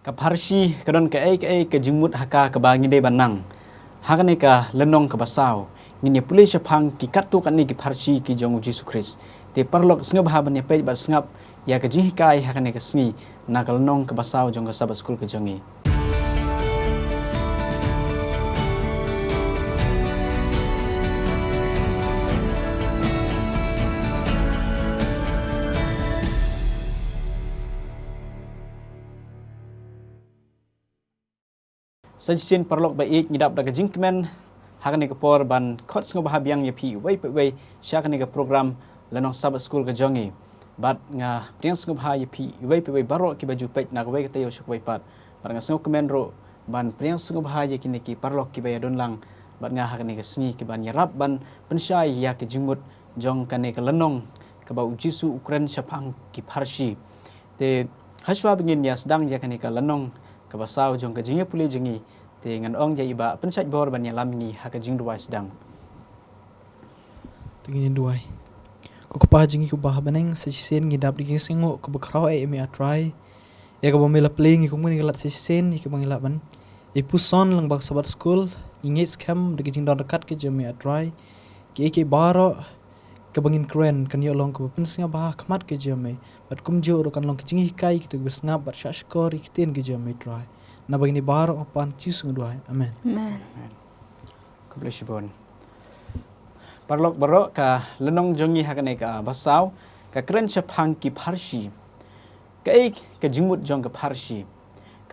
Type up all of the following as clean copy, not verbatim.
Kapharsi kadon ka ke jingmut haka ka ba ngide banang hakane ka lenong ka basaw ngine pulih syapang ki katu kan ni ki pharsi ki jong Jesus Christ te parlok snga bahaban ne pe ba sngap ya ka jihikai hakane ka sngi na ka lenong ka basaw jong ka sabat skul ka jongi. Sajin parlok ba ik ngidap daga jingkmen hakane ka por ban khot snga bahabiang ya pi wei pe wei syakane ka program lenong sabat skul ka jongi bat nga priang snga bah ya pi wei pe wei baro ki baju pej na wei ka tayo syak wei pat bar nga snga komen ro ban priang snga bah ya kini ki parlok ki baya don lang bat nga hakane ka sngi ki ban yarap ban pensyai ya ki jingmut jong kane ka lenong ka ba ujisu ukren syapang ki pharsi te haswa bingin ya sedang ya kane ka lenong ka basaw jong ka jinge puli jengi te ngan ong ya iba pensat bor ban ya lamingi haka jing duai sedang tengin duai ko ko pa jingi ko bah baneng sa sen ngidap di singo ko bakraw e me atry ya ko bamela playing ko muni lat sa sen ko mangila ban e puson lang bak sabat school ingis kam de jing don dekat ke jemi atry ke baro ke bangin kren kan yo long ko pensinga bah khamat ke jemi bat kumjo ro kan long ke jingi kai ki to besngap bat shashkor ikten ke jemi try na bagini baro apan cisu duai amen Amen. ko bless you bon parlok baro ka lenong jongi hakane ka basaw ka kren syapang ki pharsi ka jingmut jong ka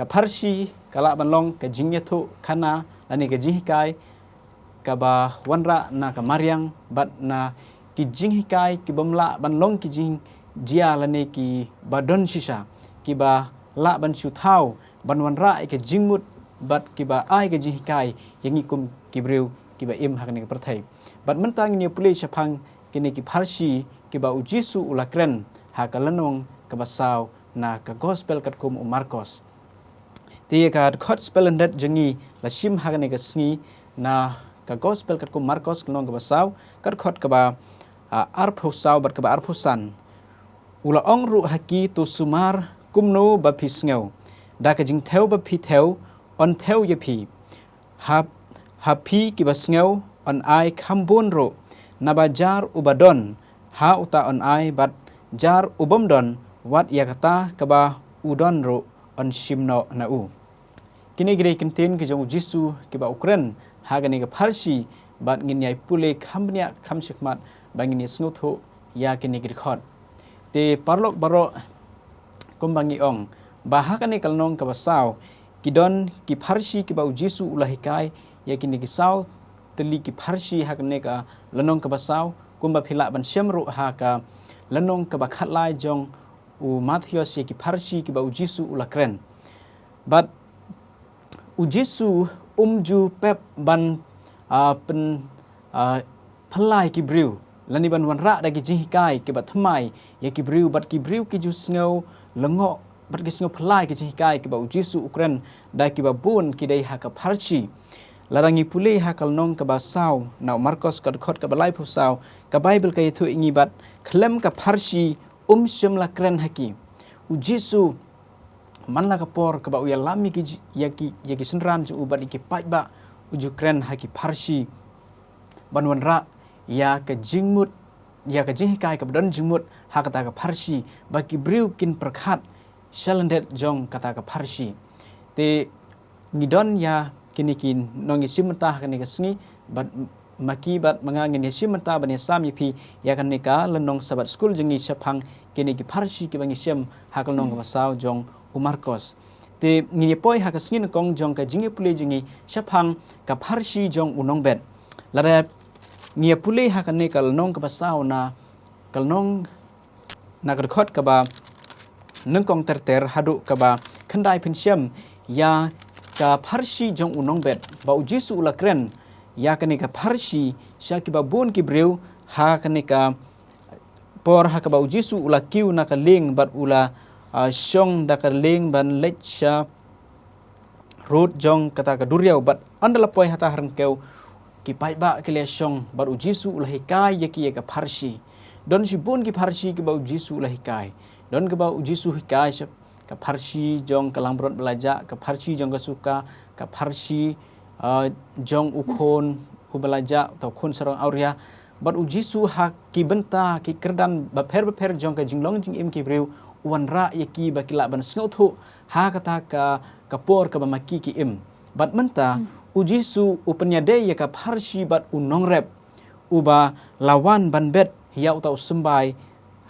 pharsi kala ban long ka jingye thu khana lani ka jihikai ka ba wanra na ka maryang bat na ki jinghikai ki bamla ban long ki jing jia lani ki badon sisa ki ba la ban chu thau ban wanra ke jingmut bat ki ba ai ke jihikai yangi kum ki breu ki ba im hakane ka perthai bat mentang ni pulih syapang kini ki pharsi ki ba ujisu ulakren ha ka lenong ka basaw na ka gospel kat kum Marcos ti ka gospel ndet jengi la sim hakane ka sngi na ka gospel kat kum Marcos lenong ka basaw kat khot ka ba arphusaw bat ka ba arphusan ula ong ru haki tu sumar kumno ba phisngeu da ka jing theu ba phi theu on theu ye phi ha phi ki ba sngew on ai khambon ro na ba jar ubadon ha uta on ai bat jar ubomdon wat yakata ka ba udon ro on shimno na u kini gre kinten ki jong jisu ki ba ukren ha gani ka pharsi bat ngin yai pule khambnya khamsikmat bangini snutho ya kini gre khot te parlok baro kumbangi ong bahakane kalnong ka basaw kidon ki pharsi ki ba jisu ulahikai ya kini ki saw teli ki pharsi hakne ka lanong ka basaw kumba phila ban syamru ha ka lanong ka ba khatlai jong u Matthews ya ki pharsi ki ba jisu ulakren but jisu umju pep ban pen phalai ki briu lani ban wanra da ki jihikai ki ba thmai ya ki briu bat ki briu ki ju sngew lengo bat ki sngew phalai ki jihikai ki ba jisu ukren da ki ba bun ki dei ha ka pharsi larangi pulih hakal nong ka basaw na Marcos ka khot ka balai phusaw ka Bible ka yithu ingi bat khlem ka pharsi syam la kren haki jisu manla ka por ka ba uya lami ki yaki senran ju ubat ki pai ba uju kren haki pharsi banwan ra ya ka jingmut ya ka jingkai ka don jingmut hakata ka pharsi ba ki briu kin prakhat shalandet jong kata ka pharsi te ngidon ya kini kin nongi simenta kani ka sngi bat maki bat mangangin ya simenta ban ya sami pi ya kan nika lenong sabat skul jengi syapang kini ki pharsi ki bangi syam hakal nong masaw jong Marcos te ngini poi haka sngi kong jong ka jingi pule jengi syapang ka pharsi jong unong bet lara ngia pule haka nika lenong ka basaw na kalnong na khot ka ba nengkong terter hadu ka ba khandai pinsyam ya ka pharsi jong unong bet ba jisu ulakren ya kani ka pharsi syaki ba bun ki breu ha kani ka por ha ka ba jisu ulakiu na ka ling bat ula syong da ka ling ban lecha rut jong kata ka duriau bat andala poi hata harengkeu ki pai ba ki le syong bat jisu ulahikai yaki ka pharsi don si bun ki pharsi ki ba jisu ulahikai don ka ba jisu hikai ka Parsi jong kalang berot belajar, ka Parsi jong kesuka, ka Parsi jong ukon u belajar atau kun serang auria bat ujisu ha ki benta ki kerdan baper jong ka jinglong jing im ki breu wan ra yaki bakila ban sngotu ha kata ka por ka bamaki ki im bat menta ujisu upanyade ya ka Parsi bat unong rep uba lawan ban bet ya utau sembai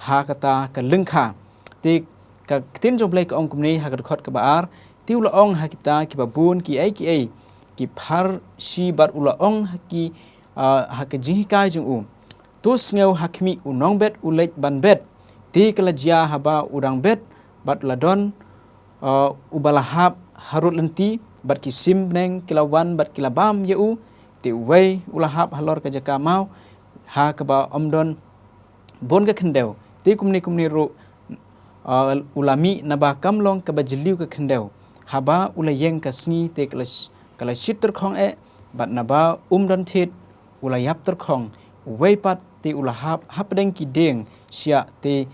ha kata ka lengkha ti ka tin jong play ka ong kumni ha ka khot ka baar ti ula ong ha kita ki babun ki ai ki Parsi bat ula ong ha ki ha ka jingkai jung tus ngeu hakmi unong bet ulek ban bet ti kelajia haba udang bet bat ladon ubalahap harut lenti bat kisim neng kilawan bat kilabam yeu ti wei ulahap halor ka jaka mau ha ka ba omdon bon ka kendeu ti kumni ru ulami naba kamlong ka bajliu ka kendeu haba ulayeng ka sngi te kala shit terkhong bat naba umdon thit ulayap terkhong wei pat te ulahap hapdeng ki deng sia te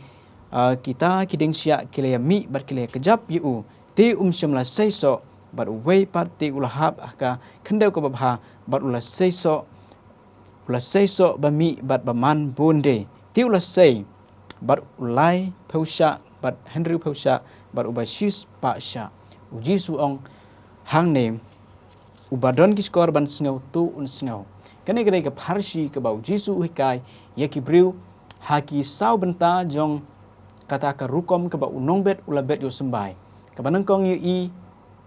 kita kideng sia kilaya mi bat kilaya kejap yu te syamla saiso bat wei pat te ulahap ka kendeu ka babha bat ula saiso ba mi bat baman bonde te ula sei bat ulai pausha bat Henry pausha bat ubashis pa sha uji suong hang ne ubadon ki skor ban sngau tu un sngau kane gre ka Parsi ka bau jisu hikai yaki briu haki sau benta jong kata ka rukom ka ba unong bet ula bet yo sembai ka banang kong yi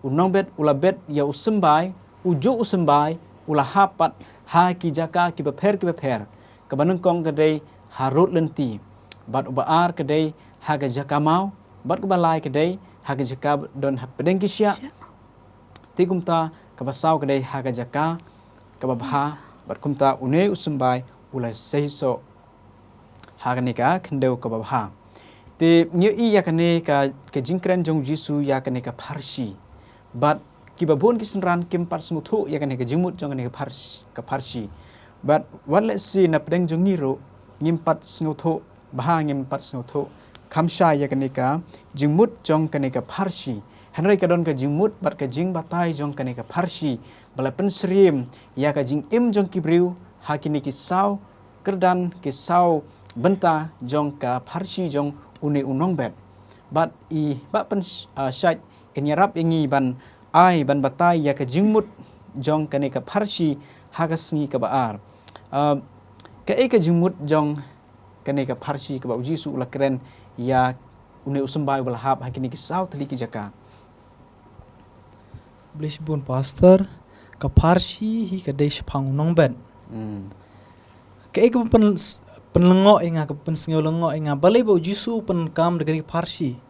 unong bet ula bet ya usembai ujo usembai ula hapat haki jaka ki beper ka banang kong kadai harut lenti bat ubaar kadai haga jaka mau bat ka balai kadai haga jaka don hapdeng ki sya ti kumta ka basau kadai haga jaka ka babha bat kumta une usembai ula seiso haga nika kendeu ka babha te nyi yakane ka jingkren jong jisu yakane ka Parsi bat ki babon ki senran kim pat smuthu yakane ka jimut jong ka Parsi bat wale si na pedeng jong ngiro ngimpat smuthu baha ngimpat smuthu kamsha yakane ka jingmut jong kane ka Parsi hanrai ka don ka jingmut bat ka jing batai jong kane ka Parsi bala pensrim ya ka jing im jong ki briu hakini ki sau kerdan ki sau benta jong ka Parsi jong une unong bet bat i ba pen syait inyarap ingi ban ai ban batai ya ka jingmut jong kane ka Parsi hagasngi ka baar ka ka jingmut jong kane ka Parsi ka ba ujisu ula keren ya une usembai balahap hakini ki sau tali ki jaka Blisbon pastor ka Parsi hi ka desh phang nong ben ka ka penlengo inga ka pensngeu lengo inga balai ba jisu pen kam de ka Parsi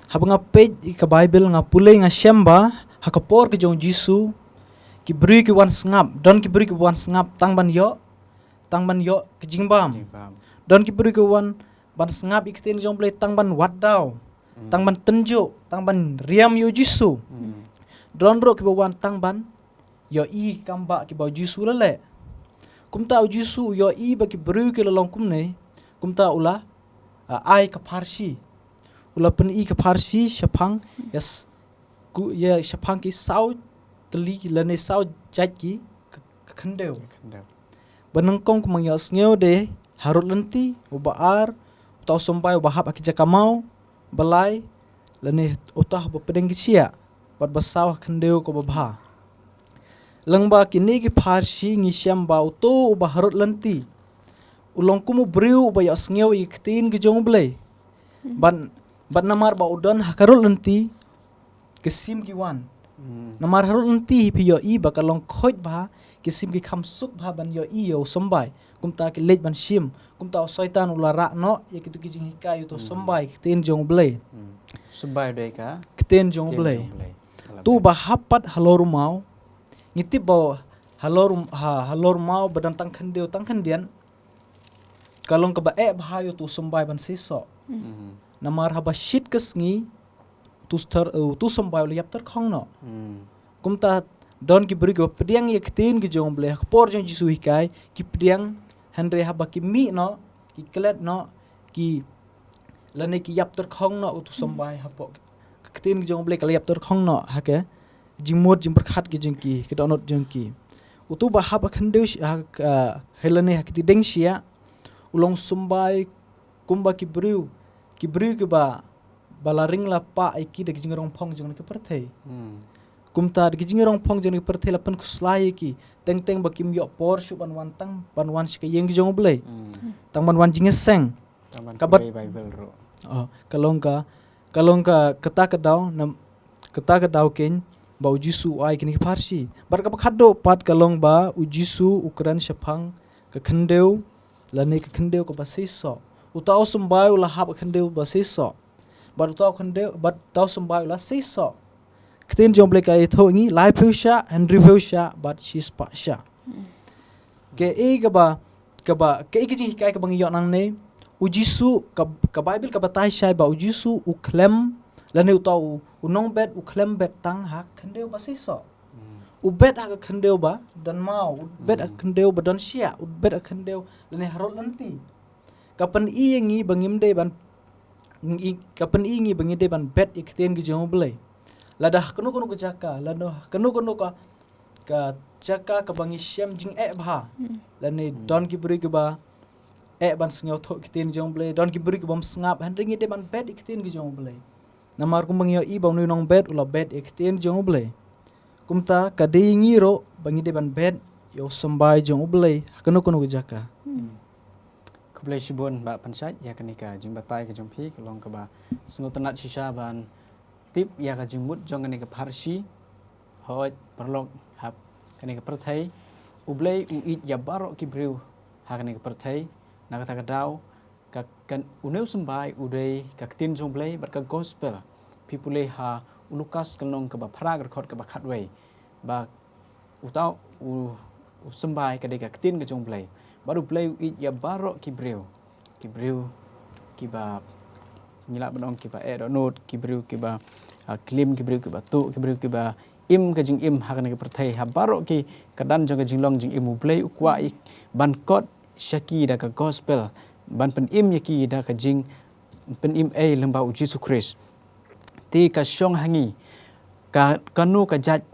habanga page ka Bible nga pulei nga shamba ha ka por ka jong jisu ki bri ki wan ngap don ki bri ki wan ngap tang ban yo ki jingbam don ki bri ki wan ban ngap ikten jong play tang ban wadau tang ban tenjo tang ban riam yo jisu don ro ki wan tang ban yo i kamba ki ba jisu lele kumta u jisu yo i ba ki bru ki lolong kumne kumta ula ai ka Parsi ula pen i ka Parsi shapang yes ku ya shapang ki sau teli lane sau jat ki khendeu banang kong kumang yo sneu de harut lenti ubaar utau sompai ubahap aki jakamau balai lane utah bapedeng sia bat basau khendeu ko babha langba kini ki Parsi ngi syamba uto uba harut lenti ulong kumu briu uba yo sneu iktin ki jong blai ban namar ba udon hakarut lenti kesim ki wan namar harut lenti pi yo i bakalong khoj ba kesim ki khamsuk ba ban yo i yo sombai kumta ki lej ban shim kumta soitan ulara no ye kitu ki jing hikai to sombai kiten jong blai sombai de ka kiten jong blai tu ba hapat halor mau ngiti ba halor mau badan tang khendian kalong ka ba bhayo tu sombai ban siso namar haba shit kesngi tu sombai liap ter khong no kumta don ki beri ko pediang ye ktin ki jong bleh por jong jisu hikai ki pediang henre haba ki mi no ki klet no ki lani ki yap ter khong no utu sambai hapo ketin ki jong blek yap ter khong no ha ke jimut jim berkhat ki jeng ki donot jeng ki utu ba hap akan deus helane ha ki deng sia ulong sambai kumba ki briu ki ba balaring la pa iki de jing rong phong jong ki perthei kumta de jing rong phong jong ki perthei la pen kuslai ki teng ba kim yo por shu ban wan tang ban wan si ke yeng jong blei tang ban wan jing seng kabat Bible ro kalong ka kata ka daw ken ba ujisu ai kini farsi bar ka khaddo pat kalong ba ujisu ukran shapang ka khandeu lani ka khandeu ka basiso utaw sumbai ula hab khandeu basiso bar utaw khandeu bat taw sumbai ula siso ktin jomble ka itho ngi life sha and review sha but she's pa sha ke e ka ba ke e ji kai ka bang yo nang ne ujisu ka bible ka batai shai ba ujisu uklem lani utaw unong bet uklem bet tang hak khandeu basiso ubet hak khandeu ba dan mau ubet hak khandeu ba dan sia ubet hak khandeu lani harot lanti kapan i ngi bangim de ban kapan i ngi bangim de ban bet ikten gi jong blai ladah kenu ka jaka lano kenu ka jaka ka bangi syam jing bha lani don ki beri ke ba ban sngau tho ikten jong blai don ki beri ke bom sngap han ringi de ban bet ikten gi jong blai namar kum bangio i bang nu nong bet ula bet ikten jong blai kumta ka de ngi ro bangi de ban bet yo sambai jong blai kenu ka jaka kublai shibon ba pansat ya kanika jing batai ka jong phi kalong ka ba sngo tanat shisha ban tip ya ka jing mut jong kanika parsi hoj perlok hap kanika perthai ublai uit ya barok ki briu ha kanika perthai na kata ka daw ka kan uneu sambai udai ka tin jong blai bar ka gospel people ha ulukas kalong ka ba phra ka ba khatwei ba utaw u sambai ka de ka tin ka jong blai baru play it ya barok ki breu ki ba ngila banong ki ba note ki breu ki ba klim ki breu ki ba tu ki breu ki ba im ka jing im ha ka ne perthai ha barok ki kadan jong ka jing long jing im play ukwa ik ban kot shaki da ka gospel ban pen im yaki da ka jing pen im lembau Jesus Christ ti ka shong hangi ka kanu ka jat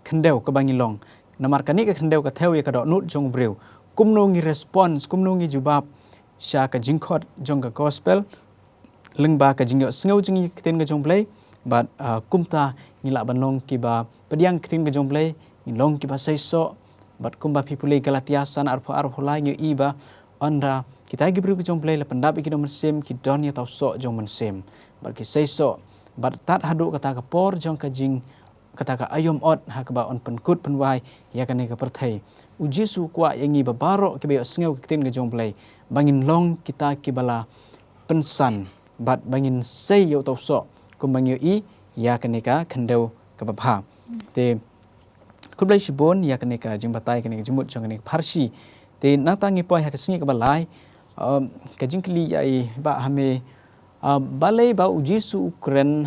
khendeu ka bangilong namar kani ka khendeu ka theu ya ka do nut jong breu kumno ngi response kumno ngi jubab sha ka jingkhot jong ka gospel lengba ka jingyo sngo jingi kten ga jong play but kumta ngila banong ki ba pediang kten ga jong play ngilong ki ba saiso but kumba people galatia sana arpho lai ngi iba onda kita gi bru jong play la pandap ki dom sem ki don ya taw so jong men sem but ki saiso but tat hadu kata ka por jong ka jing kata ka ayom ot ha ka ba on penkut penwai ya ka ne ka perthai ujisu kwa yangi babaro ke be sngew kten ga jong play bangin long kita ki bala pensan bat bangin sei yo taw so kum bangyo i ya ka ne ka khandeu ka ba pha te kublai shibon ya ka ne ka jing batai ka ne jimut jong ne parsi te nata ngi poi ha ka sngi ka ba lai ka jing kli ya i ba hame balai ba ujisu ukren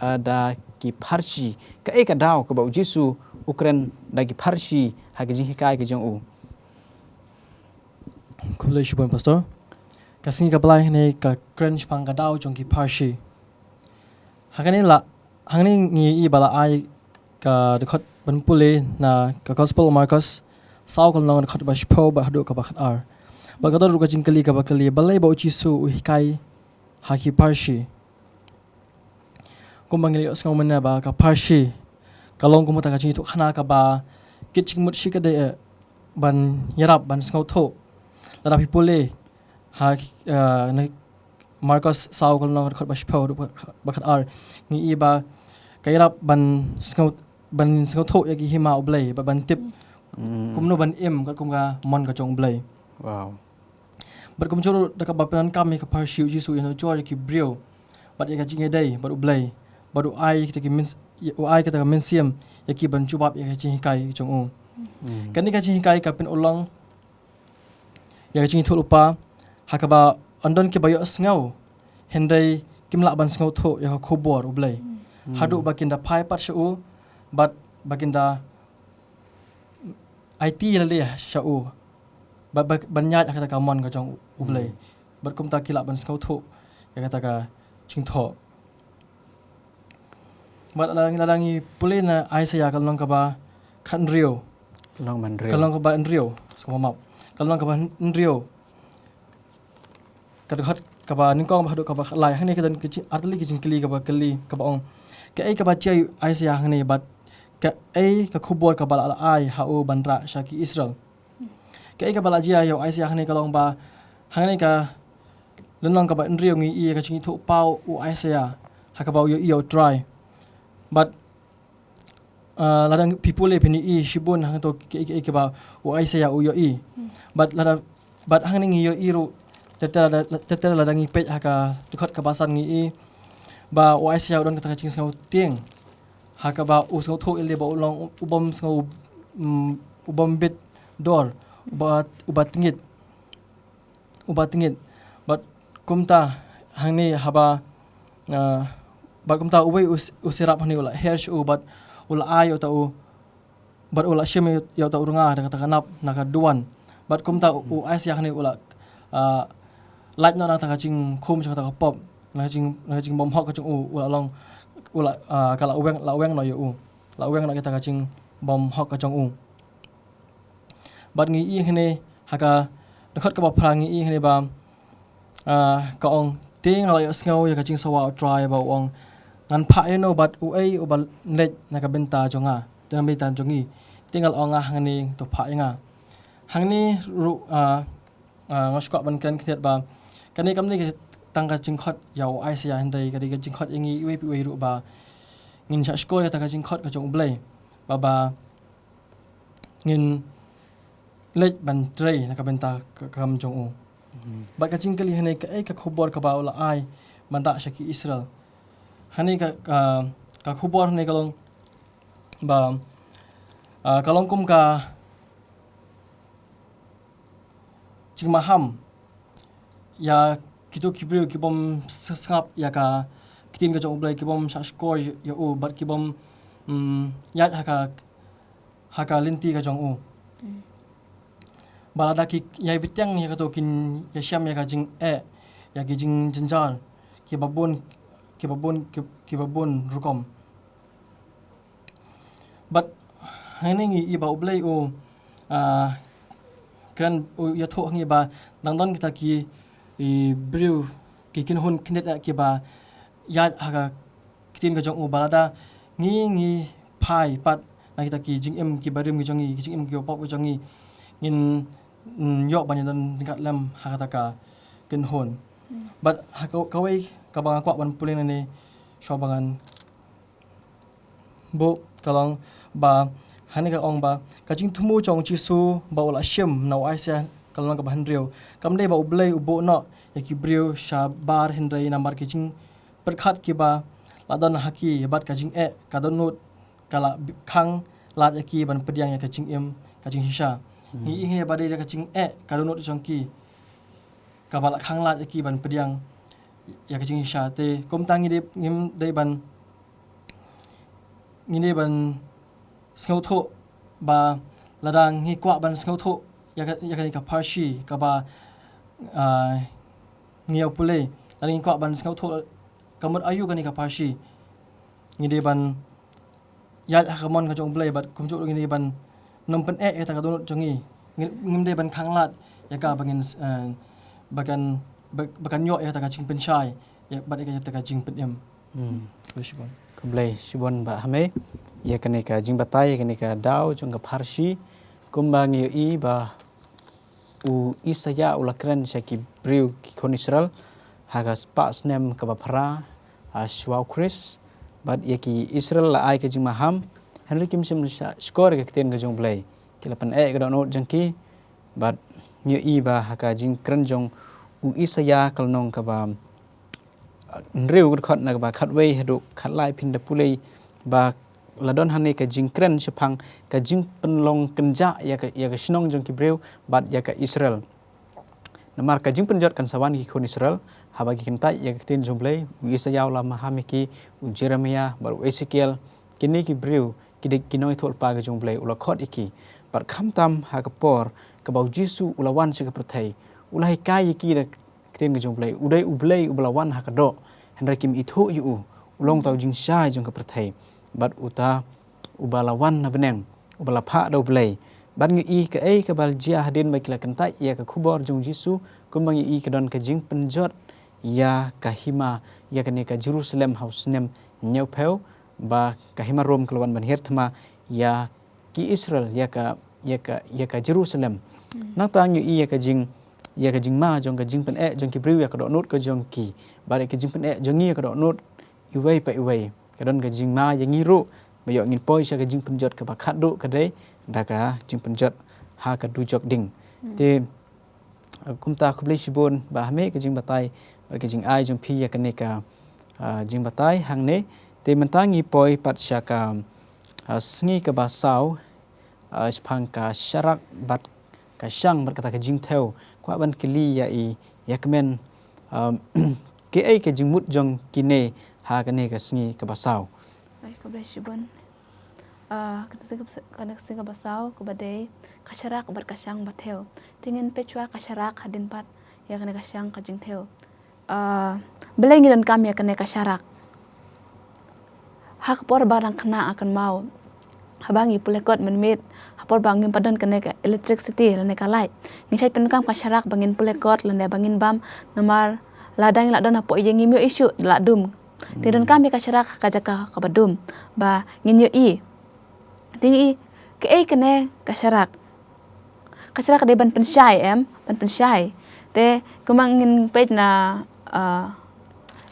ada ki parsi ka e ka daw ka ba ujisu ukren dagi parsi hagi jing hikai ke jong u kublai shibon pastor kasing ka balai ne ka crunch pang ka daw jong ki parsi hagani la hangni ngi i bala ai ka de khot ban pule na ka gospel marcus saw kal nong khot ba shpo ba hadu ka ba khat ar ba ka ru ka jing kali ka ba kali balai ba ujisu hikai haki parsi kumbangili osngau mena ba ka parsi kalong kumata ka jingi tu khana ka ba kitching mut shi ka de ban yarap ban skau tho lada pipole ha na marcus saw kal nong khot ba shpo ba khat ar ngi i ba ka yarap ban skau tho yaki hima oblei ba ban tip kumno ban im ka kumga mon ka jong blei wow bar kum choro da ka ba pan kam ka parsi jisu ino jor ki brio bat ya ka jingi dai ba oblei baru ai kita ki min ai kita ka mensiam yaki ban jubab ya ka jingi kai jong u kani ka jingi kai ka pin ulong ya ka jingi thol upa hakaba andon ki bayo sngaw hendai kimla ban sngaw tho ya ka khobor ublei hadu bakinda phai pat shu bat bakinda IT lale shu banyat kita ka mon ka jong ublei bat kum ta kila ban sngaw tho ya kata ka jing tho but ladangi pulina Isaiah kalong ka ba kan rio Long man real. kalong ka ba rio sama map kalong ka ba rio kadhat ka ba ningkong ba ka ba lai hang ni ka dan artli ki jing kli ka ba ong ka ai ka ba chai Isaiah hang ni but ka ai ka khubor ka ba la ai ha o bandra shaki Israel ka ai ka ba la jia yo Isaiah hang ni kalong ba hang ni ka lenong ka ba rio ngi i ka jing thu pau u Isaiah ha ka ba yo try but ladang people le phini i shibun hang to ke ba u Isaiah u yo i but hang ni yo i ru tetela ladang i pej haka tukhat ka basan ngi i ba u Isaiah don kata ching ngau tieng haka ba u ngau tho ile ba ulong ubom ngau ubom bit dor ubat tingit but kumta hang ni haba but kumta uwe usirap hani ula hersh but ula ai o tau but ula shim yo tau runga da kata kanap naka duan but kumta u Isaiah hani ula light na ta kaching khum cha ta pop na kaching bom hok kaching ula long ula kala uweng no yo la uweng na kita kaching bom hok kachong but ngi i hene haka nakhat ka ba prangi i hene ba ka ong ting la yo sngo ya kaching sawa try ba ong ngan pha no but u ai u bal net na ka benta jonga dan benta jongi tinggal onga hangni to pha nga hangni ru ngoskok ban kan khiat ba kani kamni tang ka jingkhot yaw Isaiah handai ka di ka jingkhot ingi we ru ba ngin cha skor ka jingkhot ka jong blai ba ngin lej ban trei na ka benta kam jong u ba ka jingkali hanai ka ai ka khobor ka ba ula ai manda shaki Israel hani ka khubor hani kalong ba kalong kum ka jing maham ya kitu kibriu kibom sangap ya ka kitin ka jong blai kibom sa score ya u but kibom ya haka linti ka jong u balada ki ya bityang ya ka to kin ya syam ya ka jing ya ki jing jenjar kibabun rukom but haning i ba ublai o kran ya tho hangi ba dangdon kita ki i brew ki kin hun kinet ki ba ya ha kitin ga jong u balada ngi pai pat na kita ki jing em ki barim ki jongi ki jing em ki pop ki jongi ngin yok ban dan tingkat lam ha kata ka kin hun but ha kawai kabang aku ban pulin ni shobangan bo kalong ba hani ka ong ba kajing thumu chong chi su ba ula shim na Isaiah kalong ka ban rio kamdei ba ublei ubo no yaki brio sha bar hindrai nambar kijing perkhat ki ba ladon haki bat kajing kadon nut kala khang lat yaki ban pediang ya kajing kajing hisha ni hine ba dei kajing kadon nut chongki kabala khang lat yaki ban pediang ya kajing hisha te komtang ngim dei ban ngini ban skau tho ba ladang hi kwa ban skau tho ya kani ka parshi ka ba ngiau pule ladang kwa ban skau tho kamut ayu kani ka parshi ngide ban ya kamon ka jong blai bat kumju ngide ban nompen ta ka donut jongi ngim de ban khanglat ya ka bangin bakan yo ya ta ka jing penchai ya bat ka ta ka jing penyam Shibon Kumblai Shibon ba hame ya kani ka jing batai kani ka dau jong ka parshi kumbang i ba u Isaiah ulakran shaki briu ki kon Israel haga spas nem ka ba para shwau Chris bad yaki Israel la ai ka jing maham Henry Kim sim skor ka kiten ka jong blai kilapan ka donut jangki bad i ba haga jing kran jong u Isaiah kalnong ka ba nriu khot na ba khatwei hedu khatlai phinda pulei ba ladon hani ka jingkren sepang ka jing penlong kenja ya ka sinong jong kibreu bat ya ka Israel namar ka jing penjot kan sawan ki kon Israel haba ki kentai ya ka tin jomblei Isaiah la mahamiki u Jeremia bar Ezekiel kini ki breu ki kinoi thol pa ka jomblei ula khot iki par khamtam ha ka por ka bau Jisu ulawan se ka prathai ulai kai ki kiten ke jong blai udai ublai ublawan hakado hendra kim ithu yu ulong tau jing shai jong ke perthai bat uta ubalawan na beneng ubala pha do blai bat ngi i ke ai ke bal jia hadin bai kila kentai ya ke khubor jong Jisu kumbang i ke don ke jing penjot ya kahima ya ke ne ka Jerusalem house nem nyau peu ba kahima rom kelawan ban hertma ya ki Israel ya ka Jerusalem nang ta ngi i ya ka jing ma jong ka jing pen jong ki briu ya ka do not ka jong ki ba ke jing pen jong ngi ka do not iwei pa iwei ka don ka jing ma ya ngi ru ba yo ngin poi sha ka jing penjot ka ba khat do ka dei da ka jing penjot ha ka du jok ding te kumta khublei shibon ba hame ka jing batai ba ka jing ai jong phi ya ka ne ka jing batai hang ne te mentangi poi pat sha ka sngi ka ba sau spang ka syarak bat ka syang bat kata ka jing theo kwa ban kili ya i ya kemen ke ai ka jing mut jong kine ha ka ne ka sngi ka ba sau Baik, khublei shibon. Kada singa basau ko badai kasyarak bar kasyang batheu tingin pechua kasyarak hadin pat ya kene kasyang kajing theu belengi dan kami ya kene kasyarak hak por barang kena akan mau habangi pulekot menmit hapor bangin padan kene ka electricity lane ka light ngisai penkam kasyarak bangin pulekot lane bangin bam namar ladang la dan apo yengi mio isu la dum tidon kami kasyarak kajaka kabadum ba nginyo i Tingi ke ai kene kasyarak de ban pensyai ban pensyai te kumangin page na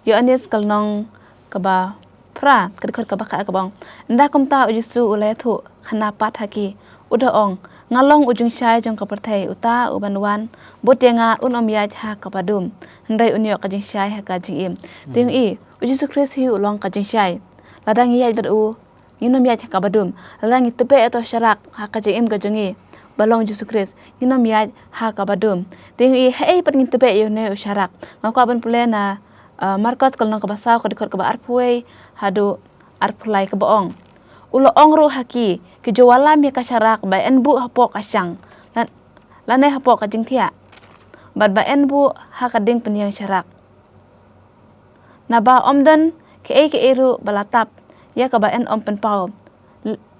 yo anis kalnong kaba pra kadikot kaba ka kabang nda kumta ujisu ulai thu khana pat haki udaong ngalong ujung syai jong kaperthai uta ubanwan botenga unom ya ha kapadum ndai unyo kajing syai ha kajing im tingi ujisu Kris hi ulong kajing syai ladang ya beru nginom ya kabadum langi tepe atau syarak ha kajim gajengi balong Yesus Kris nginom ya ha kabadum tingi hei pat ngin tepe yo ne syarak ngako ban pule na Markus kalnong kabasau ka dikot ka arpuei hadu arpulai ka boong ulo ongru haki ke jawalam ya kasyarak ba enbu hapok asyang lane hapok kajing tia bad ba enbu ha kading penyang syarak na ba omdan ke eru balatap ya ka ba en om pen pau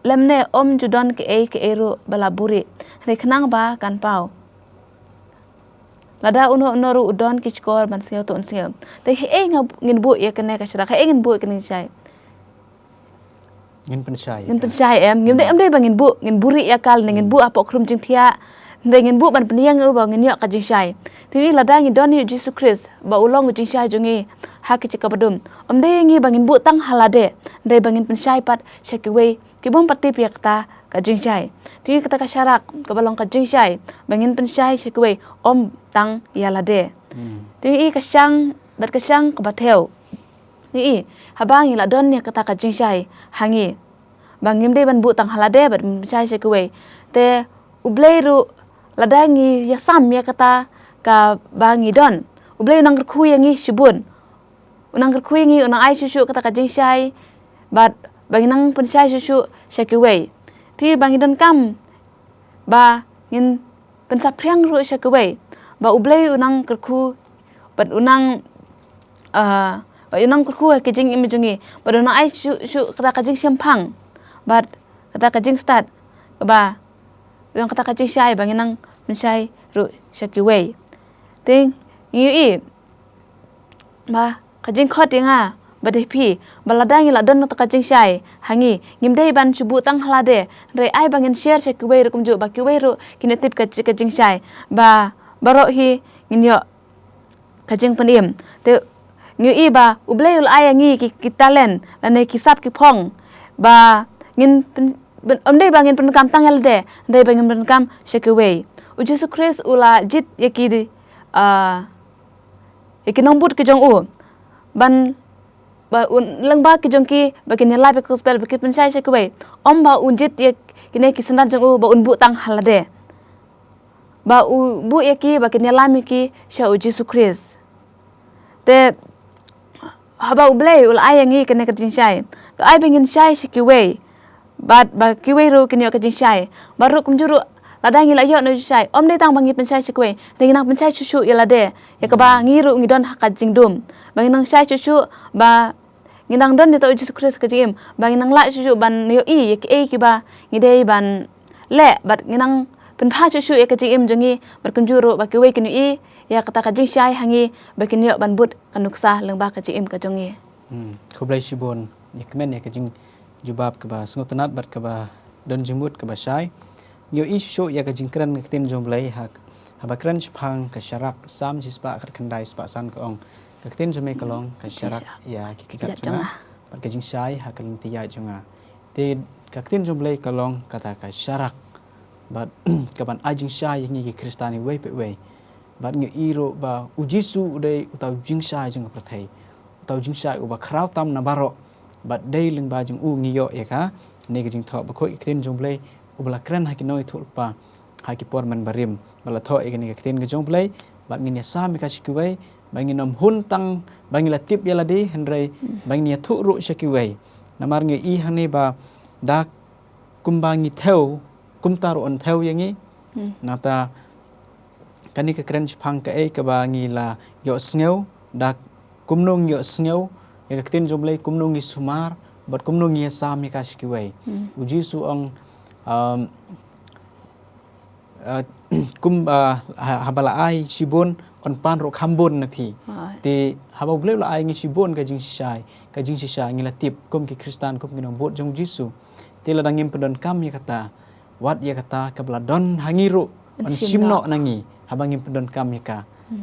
lemne om judon ke eru balaburi reknang ba kan pau lada uno noru udon kichkor man sio to sio te ngin bu ya kene ka syrak ngin bu kene syai ngin pensyai ngin dei bangin bu ngin buri ya kal ngin bu apo krum jing thia ngin bu ban peniang u ba ngin yo ka jing syai ti lada ngin don ni Jesus Kris ba ulong jing syai jongi haki cika badum dei ngi bangin bu tang halade dei bangin pensyai pat syakwe kibom pati piak ta ka jing syai ti kata ka syarak ka balong ka jing syai bangin pensyai syakwe om tang yalade ti ka syang bat ka syang ka batheu ni habang ila don ya kata ka jing syai hangi bangim dei ban bu tang halade bat pensyai syakwe te ubleiru ladangi ya sam ya kata ka bangi don ublei nang khu yangi shibun unang kerkuingi unang ai susu kata kajing syai bat bagi nang pensyai susu syakwe ti bangi don kam ba ngin pensapriang ru syakwe ba ublei unang kerku bat unang ba unang kerku kajing imejungi ba unang ai susu kata kajing sempang bat kata kajing start ba yang kata kajing syai bangi nang pensyai ru syakwe ting ngi ba kajing khot nga badepi baladang ila don ta kajing syai hangi ngimdei ban subu tang halade re ai bangin share se kuwei ru kumju ba kuwei ru kinetip kajing syai ba baro hi nginyo kajing penim te ngi ba ublei ul ai ngi ki talent lane kisap ki phong ba ngin omdei bangin pen kam tang halade dei bangin pen kam se kuwei Jesus Kris ula jit yaki yaki nombut ki jong u ban ba lang ba ki jong ki ba kin lai pe gospel ba ki pensyai se kuwe om ba unjit ye kine ki sendan jong u ba unbu tang halade ba u bu ye ki ba kin lai mi ki sha u Jesus Kris te haba ublei ul ayangi kine ka jinsyai to ai bengin syai se kuwe ba kiwe ru kin yo ka jinsyai baru kumjuru lada ngi la yo no jai om dei tang bangi penchai chikwe dei nang penchai chuchu yala de ya ka ba ngiru ngi don haka jingdum bangi nang shai chuchu ba ngi nang don to Jesus Christ ka jim bangi nang la chuchu ban yo i ye ki ba ngi dei ban le bat ngi nang pen pha chuchu ya ka jim jongi bar kunjuru ba ki we kinu i ya kata ka jing shai hangi ba kin yo ban but kanuksa leng ba ka jim ka jongi Kublai shibon yakmen ya kajing jubab ke ba sengotanat bat ke ba don jemut ke ba syai yo isu ya kajing kran ketin jomblai hak haba kran chpang ke syarak sam sispa kat kendai spa san ke ong ketin jome kalong ke syarak ya kikijat junga bat kajing syai hak kalin tiya junga te ketin jomblai kalong kata ke syarak bat kaban ajing syai ngi ki kristani we pe we bat ngi iro ba ujisu dei utau jing syai junga prathai tau jing sai uba khrau tam na baro bat dei ling ba jing u ngiyo ya ka ne ga jing tho ba khoi kten jong blai ubla kran ha ki noi thul pa ha ki por man barim bala tho e ga ne ga kten ga jong blai bat ngin ya sam ka shikuwai ba ngin nam hun tang ba ngin la tip ya la di henrei ba ngin ya thu ru shakiwai namar ngi i hane ba da kumba ngi theu kum taru on theu yangi nata kani ka kran phang ka e ka ba ngi la yo sneu da kumnong yo sneu ya ketin jomlei kumnong ngi sumar bat kumnong ngi sam ya kashkiwai uji su ong kum habala ai shibon on pan ro khambon na phi te haba ble la ai ngi shibon ka jing shisha ngi la tip kum ki kristan kum ngi no bot jong jisu te la dangim pedon kam ya kata wat ya kata kabla don hangiro on shimno nangi haba ngim pedon kam ya ka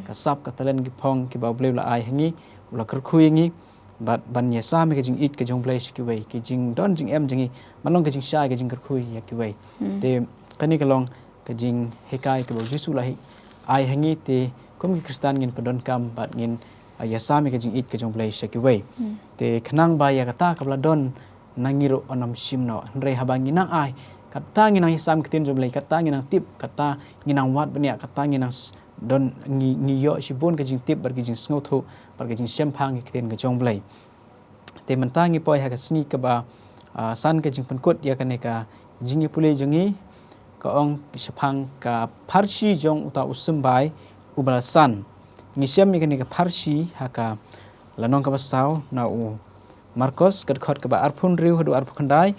kasap katalen ki phong ki ba ble la ai hangi ula kerkhui ngi bat ban ya sa me ke jing it ke jong ble ki wei ki jing don jing em jingi manong ke jing sha ke jing kerkhui ya ki wei te kani kalong ke jing hekai ke ba jisu la hi ai hangi te kom ki kristan ngin pedon kam bat ngin ya sa me ke jing it ke jong ble ki wei te khnang ba ya kata kabla don nangiro onam simno re habang nginang ai kata nginang hisam ketin jong ble kata nginang tip kata nginang wat bania kata nginang don ngiyo shibon ka jing tip bar ki jing snotho bar ki jing shempang ki ten ka jong blai te mantangi poi ha ka sni ka ba san ka jing pankot ya ka ne ka jing pule jangi ka ong shapang ka parsi jong uta usumbai ubala san ngi shem mi ka ne ka parsi ha ka lanong ka basau na u Marcos ka khot ka ba arphun riu hadu arphukhandai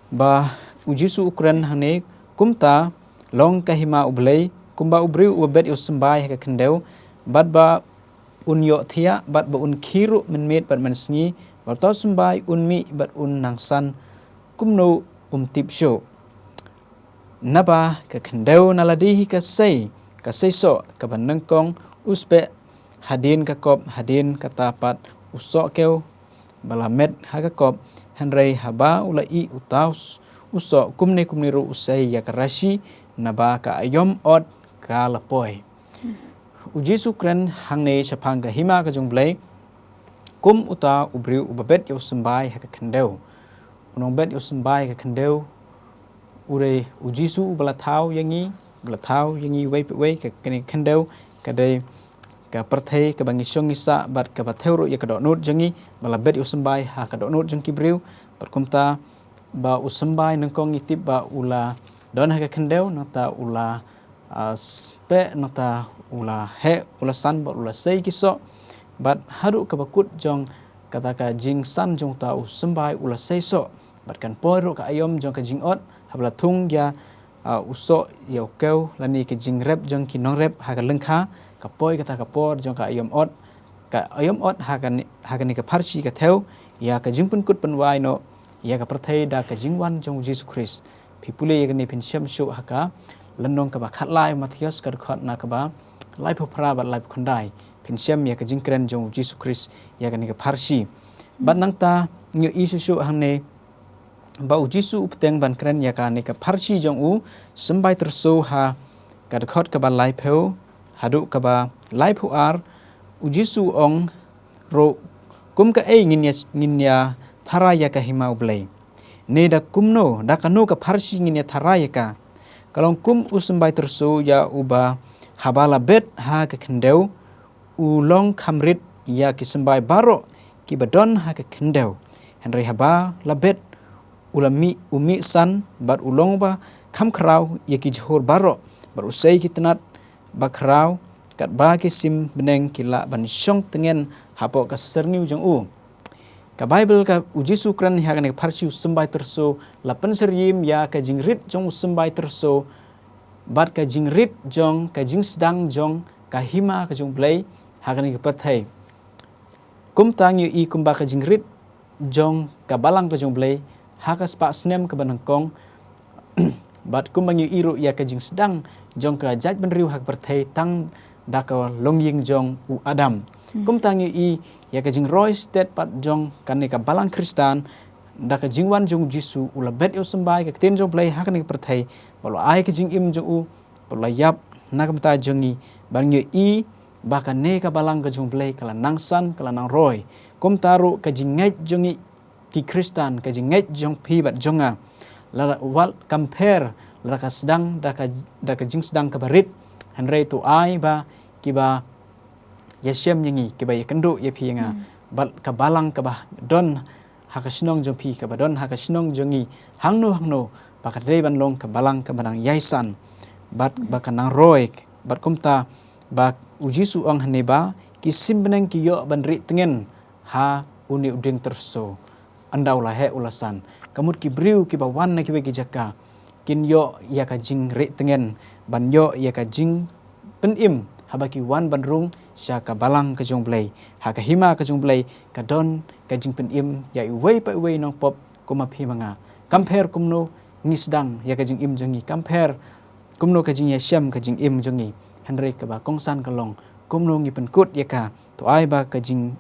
ba ujisu ukran hane kumta long ka hima ublai kumba ubriu ubet usumbai ha khandeu bat ba unyo thia bat ba un khiru men met bat man sngi bat to sumbai unmi bat un nangsan kumno tip sho naba ka khandeu naladi ka sei so ka ban nangkong uspe hadin ka kop hadin ka tapat uso keu bala met ha ka kop henrei haba ulai utaus uso kumne ru usai ya karashi naba ka ayom od kala poi ujisu kren hangne chapang ka hima ka jong blai kum uta ubriu ubabet yo sembai ha ka khandeu unong bet yo sembai ka khandeu ure ujisu balathau yangi wei ka kani khandeu ka dei ka parthei ka bangi songi sa bat ka batheu ro ya ka do not jangi bala bet yo sembai ha ka do not jang ki briu par kumta ba usembai nangkong itip ba ula don ha ka khandeu nata ula spe nata ula he ula san ba ula sei kiso bat haru ka bakut jong kata ka jing san jong ta usumbai ula sei so bat kan poiro ka ayom jong ka jing ot habla thung ya uso ya keu lani ka jing rep jong ki nong rep ha ka lengkha ka poi kata ka por jong ka ayom ot ha ka ni ka parsi ka theu ya ka jing pun kut pan wai no ya ka prathei da ka jing wan jong Jesus Christ pipule ya ka ni pin shem shu ha ka landong ka ba khat lai Matthias ka khot na ka ba lai pho phra ba lai khondai pin shem ya ka jing kren jong Jesus Christ ya ka ni ka parsi ban nang ta nyu isu shu hang ne ba ujisu upteng ban kren ya ka ni ka parsi jong u sembai terso ha ka khot ka ba lai pheu hadu ka ba lai phu ar ujisu ong ro kum ka e ngin ya thara ya ka hima ublai ne da kumno da kanu ka parsi ngin ya thara ya ka kalong kum usumbai terso ya uba habala bet ha ka khandeu ulong khamrit ya ki sembai baro ki badon ha ka khandeu henry haba labet ulami umi san bat ulong ba kham khrau ye ki jhor baro baru sei ki tenat bakrau kat ba ki sim beneng kila ban syong tengen hapo ka serniu jong u ka Bible ka ujisu kran ha kan parsiu sembai terso lapan serim ya ka jingrit jong sembai terso bat ka jingrit jong ka jing sedang jong ka hima ka jong blai ha kan ka pathai kum tang yu i kum ba ka jingrit jong ka balang ka jong blai ha ka spa snem ka banangkong bat kum bang yu iru ya ka jing sedang jong ka jaj ban riu hak pathai tang da ka longying jong u Adam kum tang yu i ya ka jing roy state pat jong kan ka balang Kristan da ka jingwan jong Jisu ula bet yo sembai ka ten jong play ha kan ka perthai balo ai ka jing im jong u balo yap na kam ta jongi bang yu i ba ka ne ka balang ka jong play kala nang san kala nang roy kum taru ka jing ngai jongi ki Kristan ka jing ngai jong pi bat jonga la wal compare la ka sedang da ka jing sedang ka barit hanrei tu ai ba ki ba Yeshem yangi ke ba yakendo ye pi nga bal ka balang ka ba don ha ka snong jong pi ka ba don ha ka snong jongi hangno ba ka dei ban long ka balang ka banang yaisan bat ba ka nang roy bat kumta ba ujisu ang hane ba ki simbeneng ki yo ban ri tengen ha uni uding terso andau la he ulasan kamut ki briu ki ba wan na ki ki jaka kin yo ya ka jing ri tengen ban yo ya ka jing pen im habaki wan bandrung sya ka balang ka jong blai ha ka hima ka jong blai ka don ka jing pen im ya i wei pa wei nong pop kuma phi manga compare kumno ngisdang ya ka jing im jongi compare kumno ka jing ya syam ka jing im jongi hanrei ka ba kongsan ka long kumno ngi pen kut ya ka to ai ba ka jing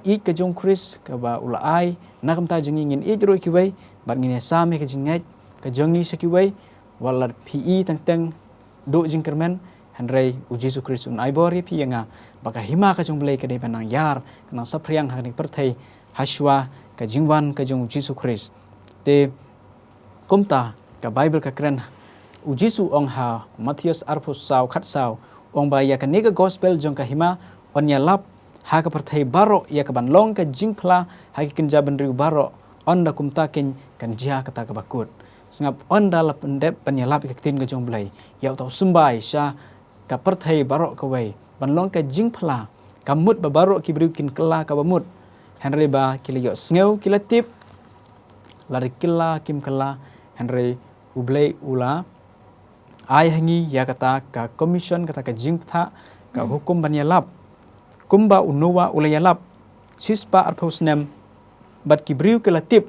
i ka jong Chris ka ba ula ai na kam ta jongi ngin i ro ki wei bat ngin sam ka jing ngai ka jongi sa ki wei wala pi tang do jing kermen hanrei ujisu Kristus un aibori pi yanga baka hima ka jong blai ka dei banang yar kana sapriang ha ni perthai haswa ka jingwan ka jong ujisu Kristus te komta ka Bible ka kren ujisu ong ha Matius arpus saw khat saw ong ba ya ka nega gospel jong ka hima on ya lap ha ka perthai baro ya ka ban long ka jingpla ha ki kenja ban riu baro on da kumta ken kan jia kata ka bakut sengap on da lap pendep penyalap ka tin ka jong blai ya tau sembai sya ka perthai barok ka wei ban long ka jing phla ka mut ba barok ki briu kin kala ka ba mut henry ba kila yo sneu kila tip lari kila kim kala henry ublei ula ai hangi ya kata ka commission kata ka jing tha ka hukum ban yalap kumba unuwa ula yalap sispa arpos nem bat ki briu kila tip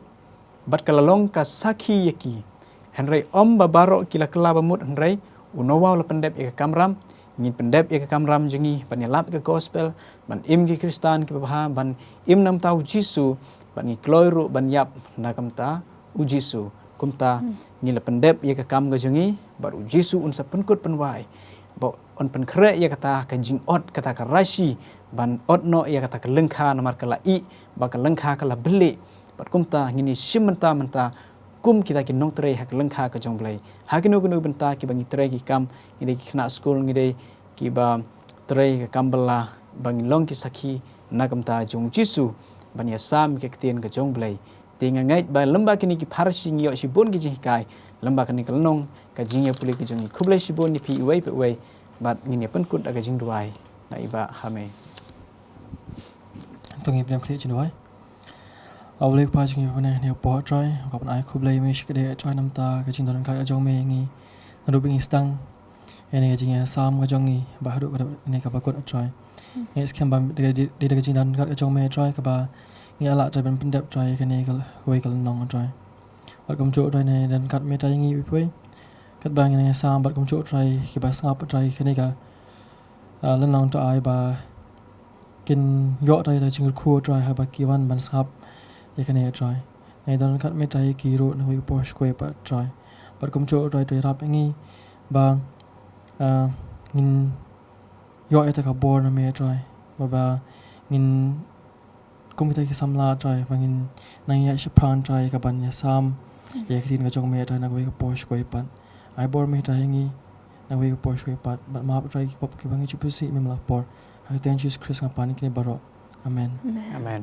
bat kala long ka sakhi yaki henry om ba barok kila kala ba mut henry unowa ula pendep ika kamram ngin pendep ika kamram jengi ban yalap ika gospel ban im ki Kristan ki baha ban im nam tau Jisu ban ngi kloiru ban yap na kamta ujisu kumta ngila pendep ika kam ga jengi bar ujisu unsa penkut penwai ba on pen kre ya kata ka jing ot kata ka rashi ban ot no ya kata ka lengkha namar kala i ba ka lengkha kala beli bat kumta ngini simenta menta kum kita ki nong tre hak lengkha ka jong blai hakinu gunu benta ki bangi tre ki kam ngide ki khna school ngide ki ba tre ka kambala bangi long ki sakhi nagam ta jong Jisu ban ya sam ki ktien ka jong blai tinga ngai ba lamba kini ki pharsi ngi yo si bon ki jing kai lamba kani ka nong ka jing ya puli ki jong ki khublai si bon ni pi wei pe wei bat ngini pen kut ka jing duai na iba hame tongi prem khri chinoi awle pa jingi bane ne po try ka ban ai khublai me shikde try namta ka jing don ka jong me ngi ru bing stang ene jing ya sam ka jongi ba haru ka ne ka ba kot try ne skem ba de ka jing don ka jong me try ka ba ngi ala try ban pendep try ka ne ka wei ka nong try bat kom cho try ne dan kat me try ngi pui kat ba ngi ne sam bat kom cho try ki ba sngap try ka ne ka lan long to ai ba kin yo try ta jing khu try ha ba ki wan ban sngap ekane try nei don kat me try ki ro na wi posh ko pa try par kom cho try to rap ngi ba ngin yo eta ka bor na me try ba ngin kom kita ki samla try ba ngin nang ya shapran try ka ban ya sam ya ki tin ka jong me try na wi posh ko pa ai bor me try ngi na wi posh ko pa ba ma try ki pop ki bangi chupu si me la por ha ten Jesus Christ ka pan ki baro amen amen